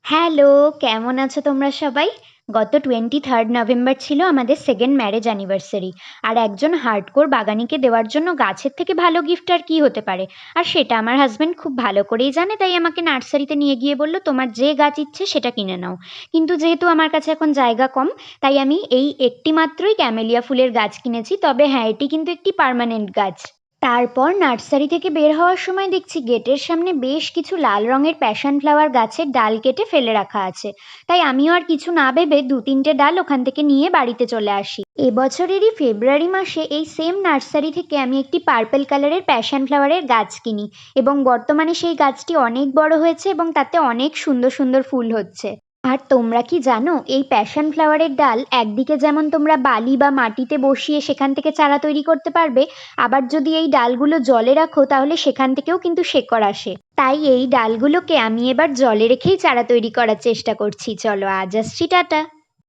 Hello, কেমন আছো তোমরা সবাই? গত 23rd নভেম্বর ছিল আমাদের সেকেন্ড ম্যারেজ অ্যানিভার্সারি। আর একজন হার্ডকোর বাগানিকে দেওয়ার জন্য গাছের থেকে ভালো গিফট আর কি হতে পারে? আর সেটা আমার হাজব্যান্ড খুব ভালো করেই জানে, তাই আমাকে নার্সারিতে নিয়ে গিয়ে বলল, তোমার যে গাছ ইচ্ছে সেটা কিনে নাও। কিন্তু যেহেতু আমার কাছে এখন জায়গা কম, তাই আমি এই একটি মাত্রই ক্যামেলিয়া ফুলের গাছ কিনেছি। তবে হ্যাঁ, এটি কিন্তু একটি পার্মানেন্ট গাছ। তারপর নার্সারি থেকে বের হওয়ার সময় দেখছি গেটের সামনে বেশ কিছু লাল রঙের প্যাশন ফ্লাওয়ার গাছের ডাল কেটে ফেলে রাখা আছে। তাই আমিও আর কিছু না ভেবে 2-3টে ডাল ওখান থেকে নিয়ে বাড়িতে চলে আসি। এবছরেরই ফেব্রুয়ারি মাসে এই সেম নার্সারি থেকে আমি একটি পার্পল কালারের প্যাশন ফ্লাওয়ারের গাছ কিনি, এবং বর্তমানে সেই গাছটি অনেক বড় হয়েছে এবং তাতে অনেক সুন্দর সুন্দর ফুল হচ্ছে। আর তোমরা কি জানো, এই প্যাশন ফ্লাওয়ারের ডাল একদিকে যেমন তোমরা বালি বা মাটিতে বসিয়ে সেখান থেকে চারা তৈরি করতে পারবে, আবার যদি এই ডালগুলো জলে রাখো তাহলে সেখান থেকেও কিন্তু শেকড় আসে। তাই এই ডালগুলোকে আমি এবার জলে রেখেই চারা তৈরি করার চেষ্টা করছি। চলো, আজ আসছি, টাটা।